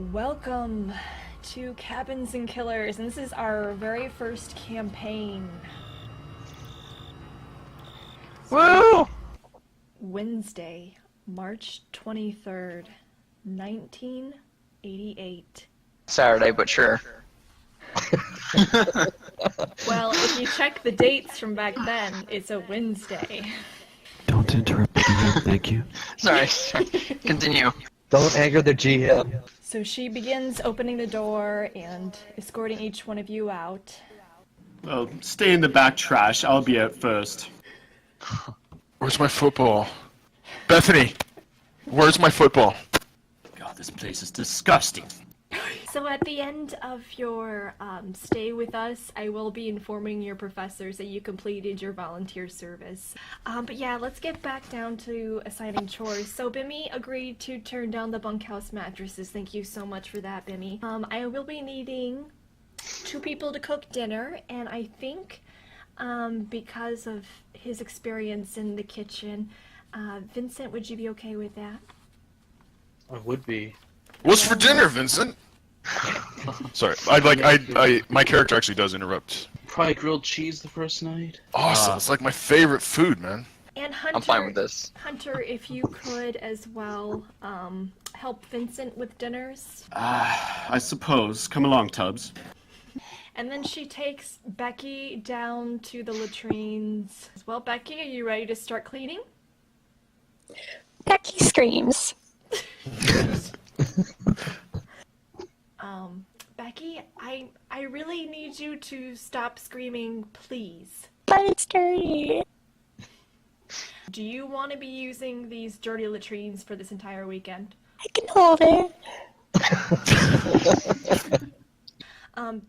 Welcome to Cabins and Killers, and this is our very first campaign. Woo! Wednesday, March 23rd, 1988. Saturday, but sure. Well, if you check the dates from back then, it's a Wednesday. Don't interrupt me, thank you. Sorry. Continue. Don't anger the GM. So she begins opening the door and escorting each one of you out. Well, stay in the back trash. I'll be out first. Where's my football? Bethany! Where's my football? God, this place is disgusting. So at the end of your stay with us, I will be informing your professors that you completed your volunteer service. But yeah, let's get back down to assigning chores. So Bimmy agreed to turn down the bunkhouse mattresses. Thank you so much for that, Bimmy. I will be needing 2 people to cook dinner, and I think because of his experience in the kitchen, Vincent, would you be okay with that? I would be. What's for dinner, Vincent? Sorry, my character actually does interrupt. Probably grilled cheese the first night. Awesome, it's like my favorite food, man. And Hunter, I'm fine with this. Hunter, if you could as well help Vincent with dinners. I suppose. Come along, Tubbs. And then she takes Becky down to the latrines. Well, Becky, are you ready to start cleaning? Becky screams. Becky, I really need you to stop screaming, please. But it's dirty. Do you want to be using these dirty latrines for this entire weekend? I can hold it.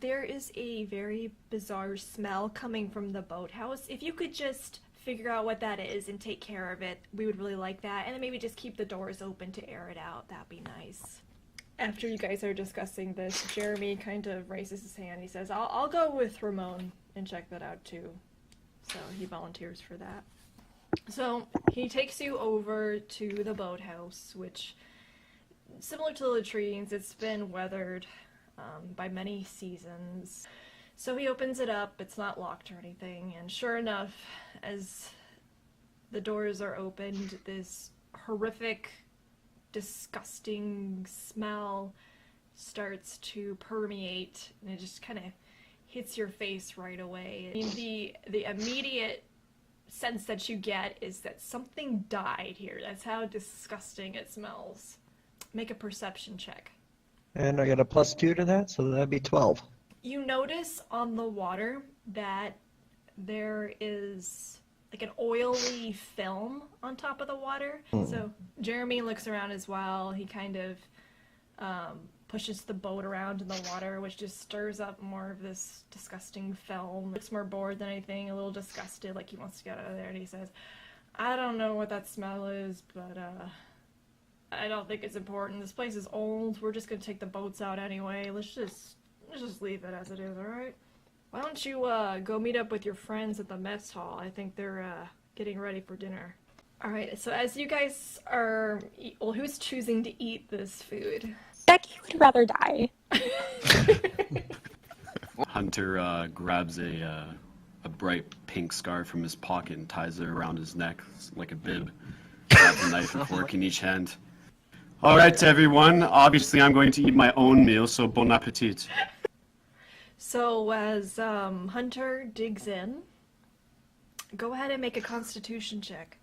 There is a very bizarre smell coming from the boathouse. If you could just figure out what that is and take care of it, we would really like that. And then maybe just keep the doors open to air it out. That'd be nice. After you guys are discussing this, Jeremy kind of raises his hand. He says, I'll go with Ramone and check that out too. So he volunteers for that. So he takes you over to the boathouse, which, similar to the latrines, it's been weathered by many seasons. So he opens it up. It's not locked or anything. And sure enough, as the doors are opened, this horrific, disgusting smell starts to permeate, and it just kind of hits your face right away. I mean, the immediate sense that you get is that something died here. That's how disgusting it smells. Make a perception check. And I got a +2 to that, so that'd be 12. You notice on the water that there is like an oily film on top of the water. So Jeremy looks around as well. He kind of pushes the boat around in the water, which just stirs up more of this disgusting film. Looks more bored than anything, a little disgusted, like he wants to get out of there. And he says, I don't know what that smell is, but I don't think it's important. This place is old. We're just gonna take the boats out anyway. Let's just leave it as it is, alright? Why don't you go meet up with your friends at the mess hall? I think they're getting ready for dinner. Alright, so as you guys are... Well, who's choosing to eat this food? Becky would rather die. Hunter grabs a bright pink scarf from his pocket and ties it around his neck like a bib. Grabs a knife and fork in each hand. All right, everyone. Obviously, I'm going to eat my own meal, so bon appetit. So as Hunter digs in, go ahead and make a constitution check.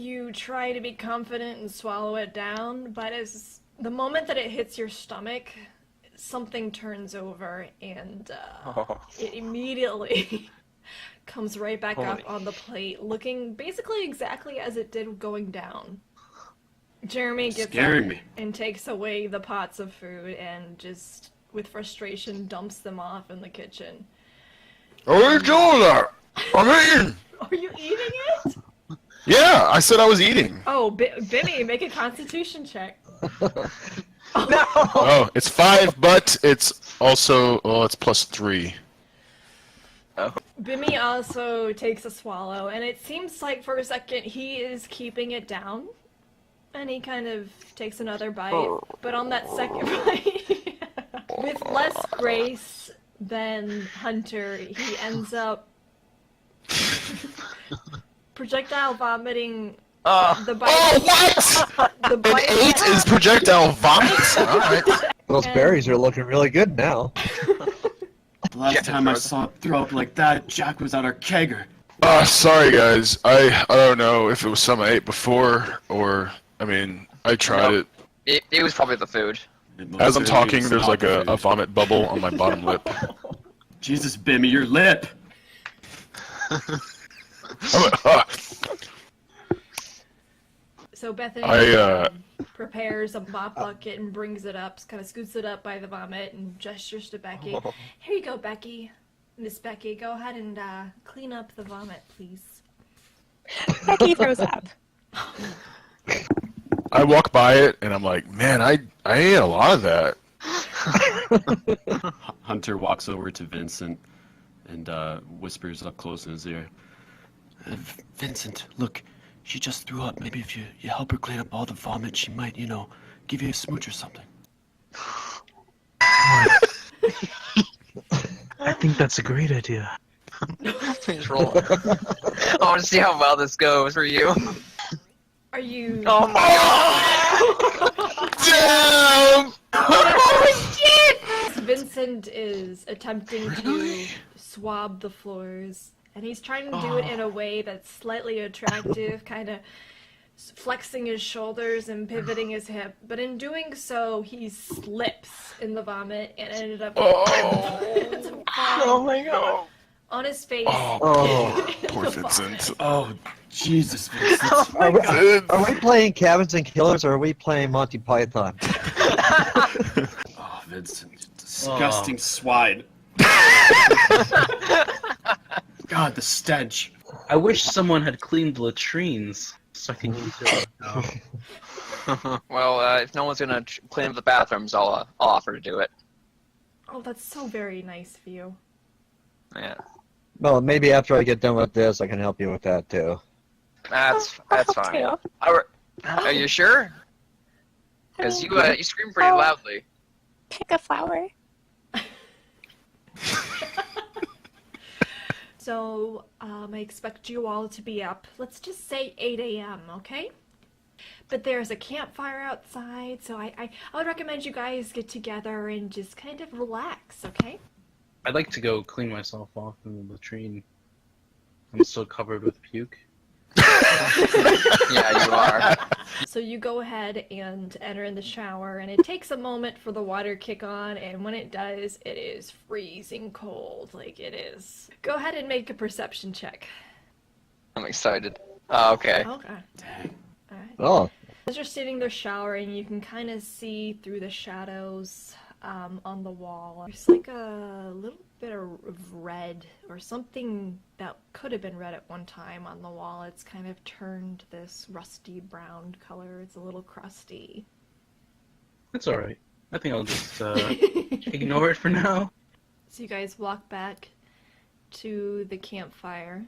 You try to be confident and swallow it down, but as the moment that it hits your stomach, something turns over and it immediately comes right back up on the plate, looking basically exactly as it did going down. Jeremy gets up and takes away the pots of food and just, with frustration, dumps them off in the kitchen. What are you doing there? I'm eating! Are you eating it? Yeah, I said I was eating. Oh, Bimmy, make a constitution check. Oh, it's 5, but it's also, it's +3. Bimmy also takes a swallow, and it seems like for a second he is keeping it down. And he kind of takes another bite, but on that second bite, with less grace than Hunter, he ends up projectile vomiting the bite. Oh, what? The bite An 8 is projectile vomit? Alright. Those berries are looking really good now. The last time I saw it throw up like that, Jack was at our kegger. Sorry guys. I don't know if it was some I ate before, or, I mean, I tried it. It was probably the food. As I'm talking, there's like a vomit bubble on my bottom lip. Jesus, Bimmy, your lip! So Bethany prepares a mop bucket and brings it up, kind of scoots it up by the vomit and gestures to Becky. Here you go, Becky. Miss Becky, go ahead and clean up the vomit, please. Becky throws up. I walk by it and I'm like, man, I ate a lot of that. Hunter walks over to Vincent and whispers up close in his ear. Vincent, look, she just threw up. Maybe if you help her clean up all the vomit, she might, give you a smooch or something. I think that's a great idea. Please roll. I want to see how well this goes for you. Are you... Oh my god! Damn! Holy shit! Vincent is attempting to swab the floors, and he's trying to do it in a way that's slightly attractive, kind of flexing his shoulders and pivoting his hip, but in doing so, he slips in the vomit and ended up Oh my god. on his face. Oh, in poor the Vincent. vomit. Oh, Jesus, Vincent. Are we playing Cabins and Killers or are we playing Monty Python? Oh, Vincent, you disgusting swine. God, the stench. I wish someone had cleaned the latrines so I can use it. Well, if no one's gonna clean up the bathrooms, I'll offer to do it. Oh, that's so very nice of you. Yeah, Well, maybe after I get done with this, I can help you with that too. that's I'll fine. too. Are you sure? Because you scream pretty loudly. Pick a flower. So, I expect you all to be up. Let's just say 8 a.m., okay? But there's a campfire outside, so I would recommend you guys get together and just kind of relax, okay? I'd like to go clean myself off in the latrine. I'm still covered with puke. Yeah, you are. So you go ahead and enter in the shower, and it takes a moment for the water kick on, and when it does, it is freezing cold, like it is. Go ahead and make a perception check. I'm excited. Oh, okay. Okay. Dang. Alright. Oh, As you're sitting there showering, you can kind of see through the shadows on the wall. There's like a little bit of red or something that could have been red at one time on the wall. It's kind of turned this rusty brown color. It's a little crusty. It's alright. I think I'll just ignore it for now. So you guys walk back to the campfire.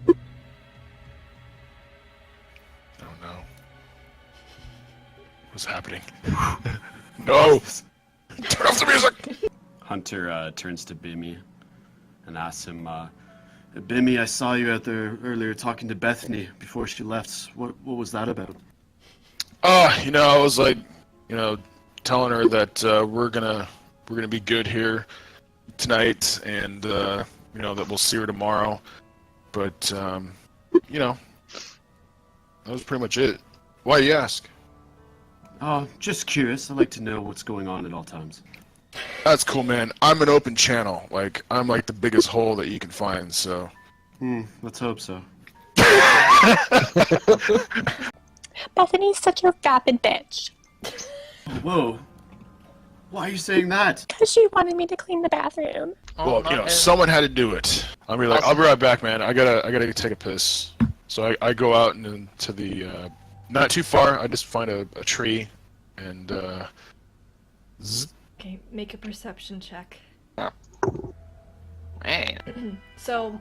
Oh no. What's happening? No! Turn off the music! Hunter turns to Bimmy and asks him, Bimmy, I saw you out there earlier talking to Bethany before she left. What was that about? I was like, telling her that we're gonna be good here tonight, and that we'll see her tomorrow. But that was pretty much it. Why you ask? Oh, just curious. I like to know what's going on at all times. That's cool, man. I'm an open channel. Like, I'm like the biggest hole that you can find, so. Let's hope so. Bethany's such a vapid bitch. Whoa. Why are you saying that? Because she wanted me to clean the bathroom. Well, someone had to do it. I'll be right back, man. I gotta take a piss. So I go out and into the, not too far. I just find a tree, and Okay, make a perception check. Man. So,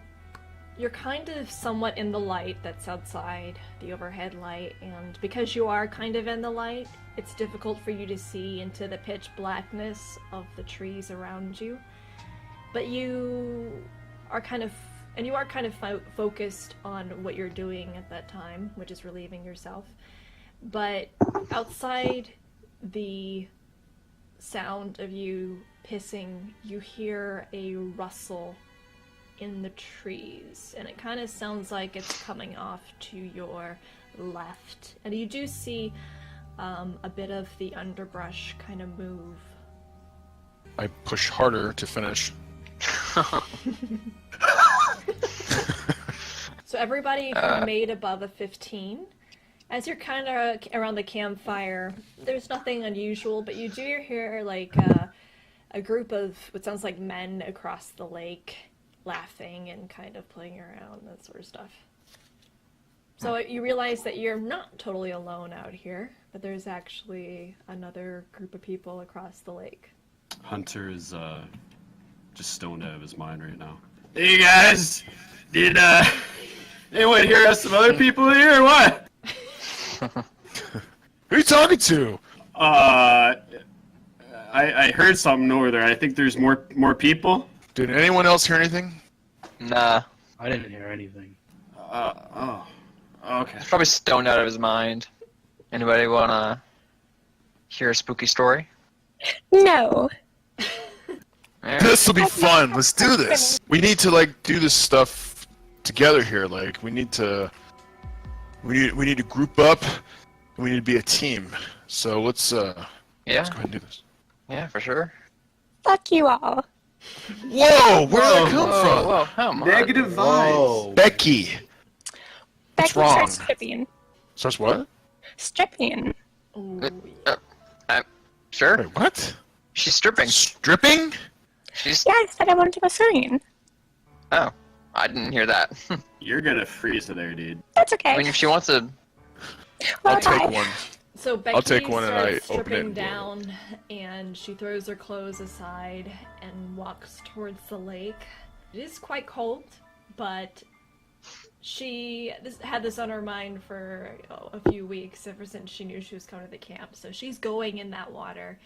You're kind of somewhat in the light that's outside, the overhead light, and because you are kind of in the light, it's difficult for you to see into the pitch blackness of the trees around you. But you are kind of focused on what you're doing at that time, which is relieving yourself. But outside the sound of you pissing, you hear a rustle in the trees, and it kind of sounds like it's coming off to your left. And you do see a bit of the underbrush kind of move. I push harder to finish. So everybody who made above a 15, as you're kind of around the campfire, there's nothing unusual, but you do hear like a group of what sounds like men across the lake laughing and kind of playing around, that sort of stuff. So you realize that you're not totally alone out here, but there's actually another group of people across the lake. Hunter is just stoned out of his mind right now. Hey guys, did anyone hear us some other people here or what? Who are you talking to? I heard something over there. I think there's more people. Did anyone else hear anything? Nah. I didn't hear anything. Okay. He's probably stoned out of his mind. Anybody wanna hear a spooky story? No. Yeah. This will be fun. Let's do this. We need to like do this stuff together here. Like we need to to group up. We need to be a team. So let's Yeah. let's go ahead and do this. Yeah, for sure. Fuck you all. Whoa! Where did that come from? Whoa, come on. Negative vibes. Becky. Becky wrong? starts stripping. Starts what? Stripping. Ooh, Sure. Wait, what? She's stripping. Stripping? She's. Yeah, I said I wanted to go swimming. Oh, I didn't hear that. You're gonna freeze there, dude. That's okay. I mean, if she wants to. Well, I'll take hi. one. So Becky I'll take one and I starts open it stripping and blow it. down, and she throws her clothes aside and walks towards the lake. It is quite cold, but she had this on her mind for a few weeks, ever since she knew she was coming to the camp. So she's going in that water,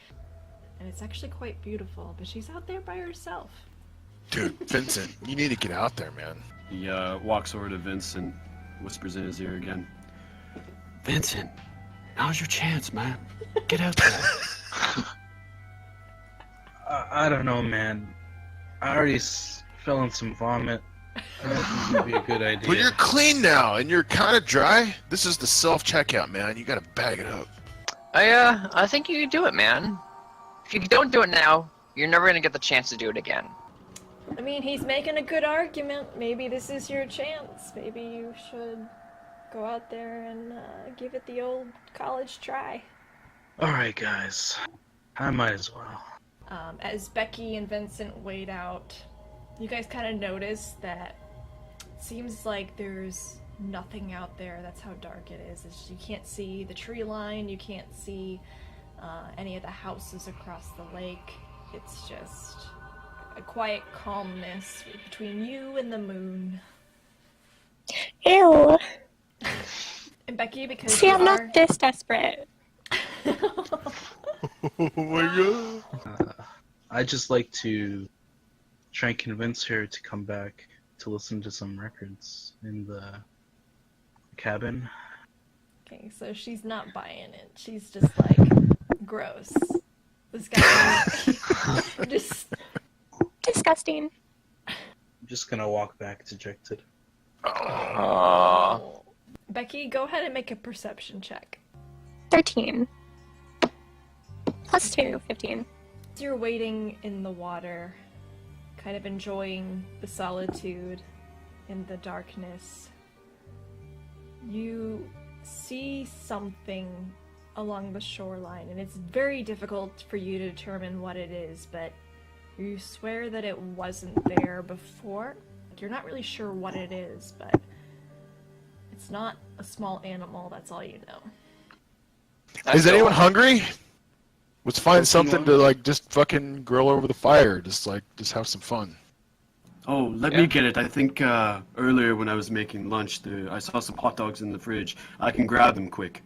and it's actually quite beautiful, but she's out there by herself. Dude, Vincent, you need to get out there, man. He walks over to Vincent, whispers in his ear again. Vincent, now's your chance, man. Get out there. I don't know, man. I already fell in some vomit. I don't think it would be a good idea. But you're clean now, and you're kind of dry. This is the self-checkout, man. You gotta bag it up. I think you can do it, man. If you don't do it now, you're never gonna get the chance to do it again. I mean, he's making a good argument. Maybe this is your chance. Maybe you should go out there and give it the old college try. Alright, guys. I might as well. As Becky and Vincent wade out, you guys kind of notice that it seems like there's nothing out there. That's how dark it is. You can't see the tree line, you can't see any of the houses across the lake. It's just a quiet calmness between you and the moon. Ew. And Becky, because See, you I'm are... not this desperate. Oh my god. I'd just like to try and convince her to come back to listen to some records in the cabin. Okay, so she's not buying it. She's just like, gross. This guy just... Disgusting. I'm just gonna walk back dejected. Becky, go ahead and make a perception check. 13. Plus 2, 15. As you're waiting in the water, kind of enjoying the solitude in the darkness, you see something along the shoreline, and it's very difficult for you to determine what it is, but you swear that it wasn't there before. You're not really sure what it is, but it's not a small animal, that's all you know. Is anyone hungry? Let's find Something something to like just fucking grill over the fire. Just have some fun. Oh, let Yeah. me get it. I think earlier when I was making lunch, I saw some hot dogs in the fridge. I can grab them quick.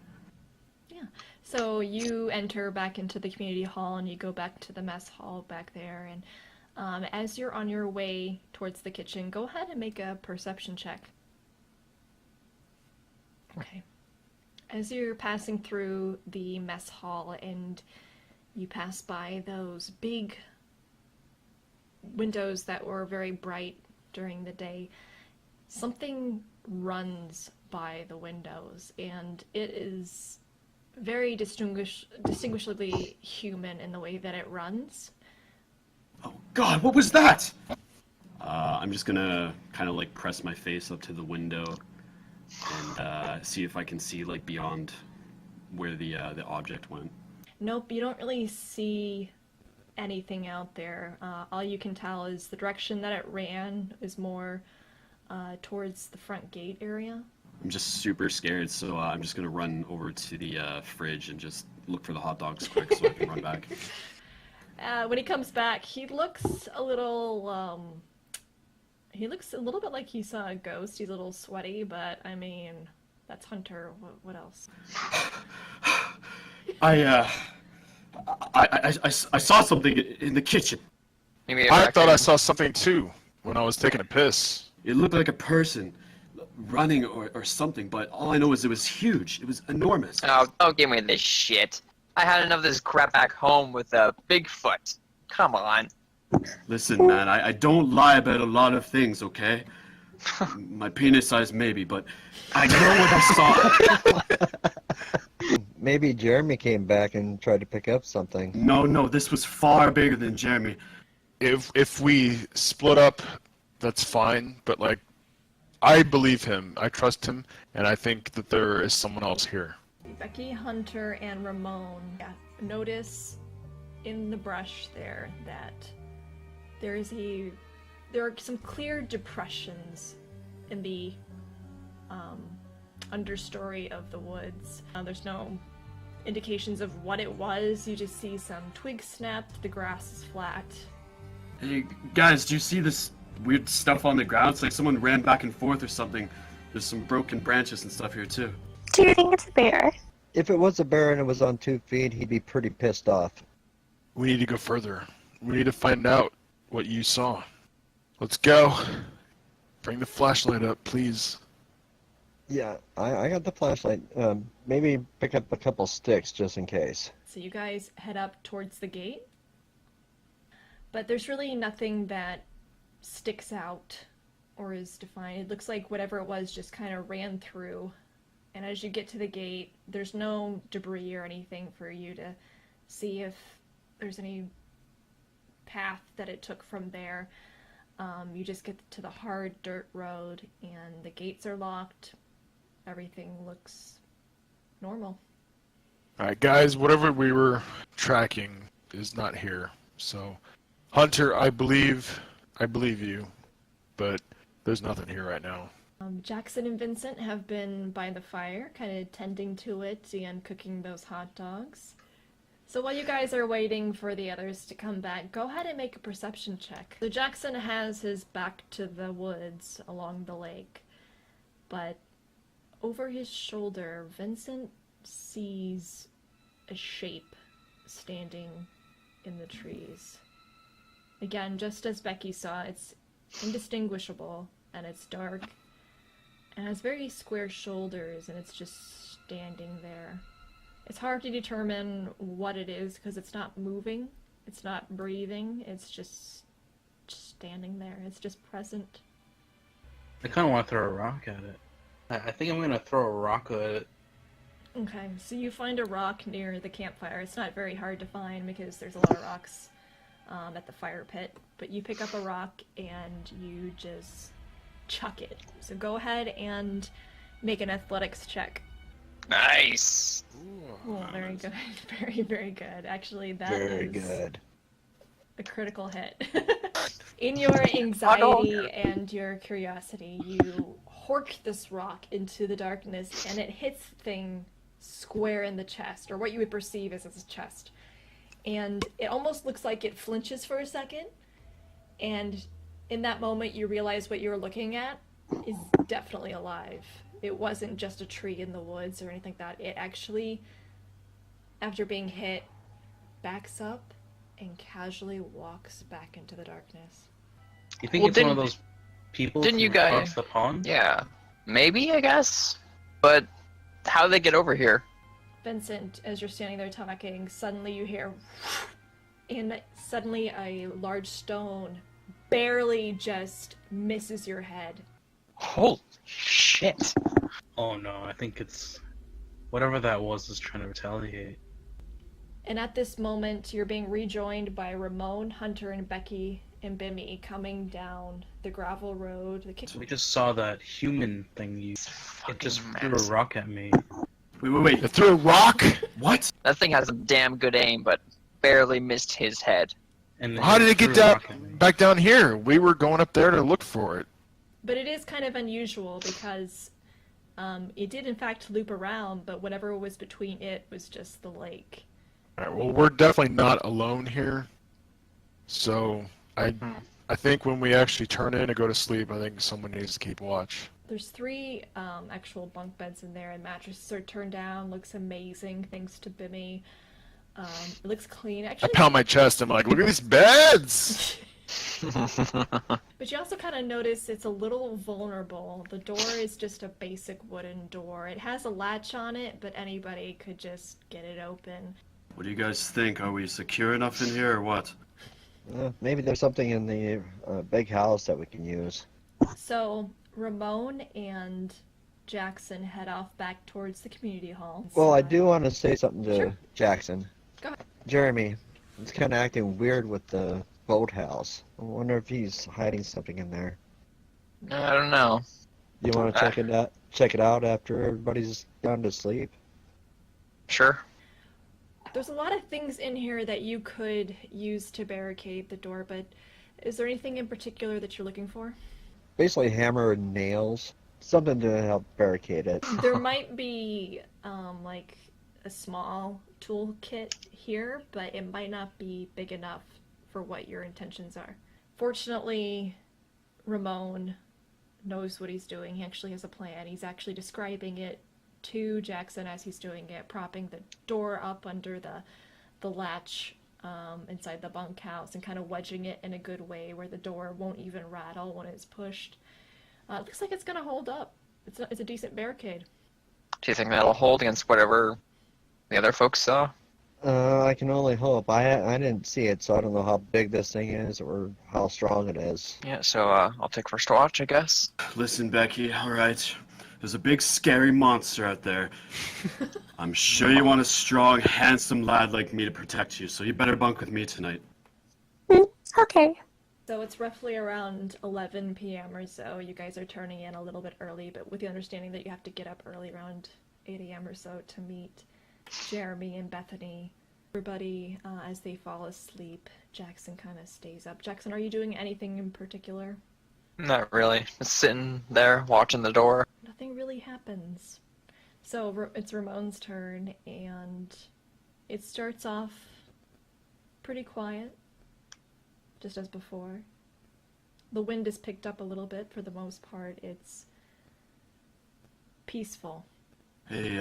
Yeah. So you enter back into the community hall and you go back to the mess hall back there. And as you're on your way towards the kitchen, go ahead and make a perception check. Okay. As you're passing through the mess hall and you pass by those big windows that were very bright during the day, something runs by the windows, and it is very distinguishably human in the way that it runs. Oh God, what was that? I'm just gonna kind of like press my face up to the window and see if I can see like beyond where the object went. Nope, you don't really see anything out there. All you can tell is the direction that it ran is more towards the front gate area. I'm just super scared, so I'm just gonna run over to the fridge and just look for the hot dogs quick so I can run back. When he comes back, he looks a little bit like he saw a ghost. He's a little sweaty, but I mean, that's Hunter. What else? I saw something in the kitchen. Maybe I thought I saw something too when I was taking a piss. It looked like a person running or something, but all I know is it was huge. It was enormous. Oh, don't give me this shit. I had enough of this crap back home with Bigfoot. Come on. Listen, man, I don't lie about a lot of things, okay? My penis size maybe, but I know what I saw. Maybe Jeremy came back and tried to pick up something. No, this was far bigger than Jeremy. If we split up, that's fine. But like, I believe him. I trust him, and I think that there is someone else here. Becky, Hunter, and Ramone notice in the brush there that there are some clear depressions in the understory of the woods. There's no indications of what it was. You just see some twigs snapped, the grass is flat. Hey, guys, do you see this weird stuff on the ground? It's like someone ran back and forth or something. There's some broken branches and stuff here, too. Do you think it's a bear? If it was a bear and it was on 2 feet, he'd be pretty pissed off. We need to go further. We need to find out what you saw. Let's go. Bring the flashlight up, please. Yeah, I got the flashlight. Maybe pick up a couple sticks just in case. So you guys head up towards the gate, but there's really nothing that sticks out or is defined. It looks like whatever it was just kind of ran through, and as you get to the gate, there's no debris or anything for you to see if there's any path that it took from there. You just get to the hard dirt road and the gates are locked. Everything looks normal. Alright guys, whatever we were tracking is not here. So, Hunter, I believe you, but there's nothing here right now. Jackson and Vincent have been by the fire, kind of tending to it and cooking those hot dogs. So while you guys are waiting for the others to come back, go ahead and make a perception check. So Jackson has his back to the woods along the lake, but over his shoulder, Vincent sees a shape standing in the trees. Again, just as Becky saw, it's indistinguishable and it's dark and has very square shoulders and it's just standing there. It's hard to determine what it is because it's not moving, it's not breathing, it's just standing there. It's just present. I kind of want to throw a rock at it. I think I'm going to throw a rock at it. Okay, so you find a rock near the campfire. It's not very hard to find because there's a lot of rocks at the fire pit. But you pick up a rock and you just chuck it. So go ahead and make an athletics check. Nice. Oh, very good. Very, very good. Actually, that Very is good. a critical hit. In your anxiety and your curiosity, you hork this rock into the darkness and it hits the thing square in the chest, or what you would perceive as its chest. And it almost looks like it flinches for a second, and In that moment, you realize what you're looking at is definitely alive. It wasn't just a tree in the woods or anything like that. It actually, after being hit, backs up and casually walks back into the darkness. You think Well, it's one of didn't- those people didn't you from guys- across the pond? Yeah, maybe, I guess. But how did they get over here? Vincent, as you're standing there talking, suddenly you hear, and suddenly a large stone barely just misses your head. Holy shit. Oh no, I think it's whatever that was is trying to retaliate. And at this moment, you're being rejoined by Ramone, Hunter, and Becky and Bimmy coming down the gravel road. We just saw that human thing. It just threw a massive. rock at me. Wait. You threw a rock? What? That thing has a damn good aim, but barely missed his head. And How did it threw get a down rock at me. back down here? We were going up there to look for it. But it is kind of unusual because it did in fact loop around, but whatever was between it was just the lake. All right, well, we're definitely not alone here. So I think when we actually turn in and go to sleep, I think someone needs to keep watch. There's 3 actual bunk beds in there, and mattresses are turned down. Looks amazing, thanks to Bimmy. It looks clean. I Actually, pound my chest. I'm like, look at these beds. but you also kind of notice it's a little vulnerable. The door is just a basic wooden door. It has a latch on it, but anybody could just get it open. What do you guys think? Are we secure enough in here or what? Maybe there's something in the big house that we can use. So Ramone and Jackson head off back towards the community hall. Well, I do want to say something to Sure. Jackson. Go ahead. Jeremy, it's kind of acting weird with the boathouse. I wonder if he's hiding something in there. I don't know. You want to check it out after everybody's gone to sleep? Sure. There's a lot of things in here that you could use to barricade the door, but is there anything in particular that you're looking for? Basically, hammer and nails, something to help barricade it. There might be like a small toolkit here, but it might not be big enough for what your intentions are. Fortunately, Ramone knows what he's doing. He actually has a plan. He's actually describing it to Jackson as he's doing it, propping the door up under the latch inside the bunkhouse and kind of wedging it in a good way where the door won't even rattle when it's pushed. It looks like it's going to hold up. It's a decent barricade. Do you think that'll hold against whatever the other folks saw? I can only hope. I didn't see it, so I don't know how big this thing is or how strong it is. Yeah, so I'll take first watch, I guess. Listen, Becky, alright. There's a big scary monster out there. I'm sure you want a strong, handsome lad like me to protect you, so you better bunk with me tonight. Okay. So it's roughly around 11 p.m. or so. You guys are turning in a little bit early, but with the understanding that you have to get up early around 8 a.m. or so to meet Jeremy and Bethany. Everybody, as they fall asleep, Jackson kind of stays up. Jackson, are you doing anything in particular? Not really. Just sitting there watching the door. Nothing really happens. So it's Ramone's turn, and it starts off pretty quiet, just as before. The wind is picked up a little bit. For the most part, it's peaceful. Hey,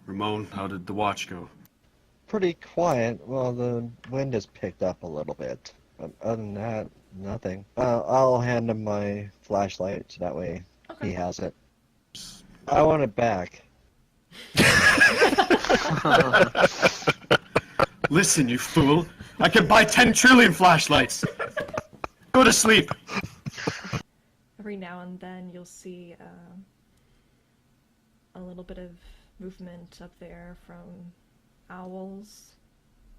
Ramone, how did the watch go? Pretty quiet. Well, the wind has picked up a little bit. But other than that, nothing. I'll hand him my flashlight so that way he has it. I want it back. Listen, you fool. I can buy 10 trillion flashlights. Go to sleep. Every now and then you'll see a little bit of movement up there from owls,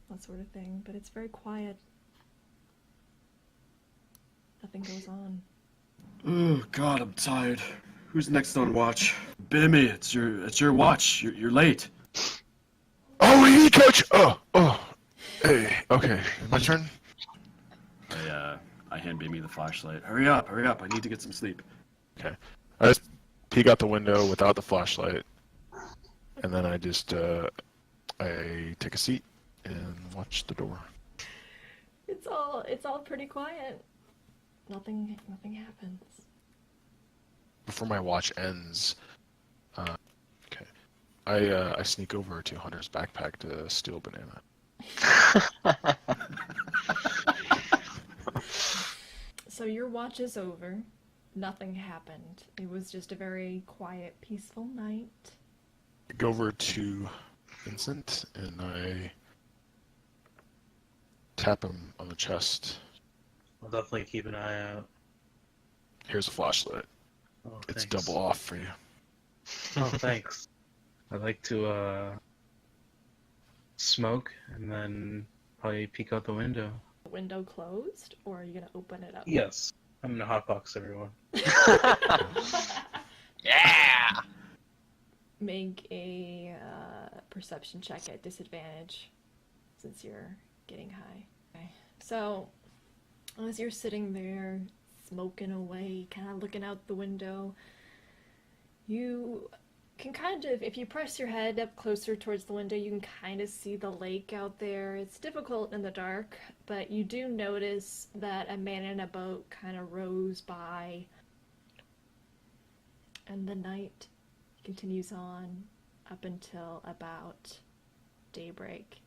that sort of thing, but it's very quiet. Nothing goes on. Oh, God, I'm tired. Who's next on watch? Bimmy, it's your watch. You're late. Oh, we need coach. Oh. Hey, okay. My turn. I hand Bimmy the flashlight. Hurry up. I need to get some sleep. Okay. I just peek out the window without the flashlight, and then I just I take a seat and watch the door. It's all pretty quiet. nothing happens. Before my watch ends, okay, I sneak over to Hunter's backpack to steal a banana. So your watch is over. Nothing happened. It was just a very quiet, peaceful night. I go over to Vincent and I tap him on the chest. I'll definitely keep an eye out. Here's a flashlight. Oh, It's thanks. double off for you. Oh, thanks. I'd like to smoke and then probably peek out the window. The window closed, or are you gonna open it up? Yes. I'm gonna hotbox everyone. Yeah! Make a perception check at disadvantage, since you're getting high. Okay. So, as you're sitting there, smoking away, kind of looking out the window, you can kind of, if you press your head up closer towards the window, you can kind of see the lake out there. It's difficult in the dark, but you do notice that a man in a boat kind of rows by, and the night continues on up until about daybreak.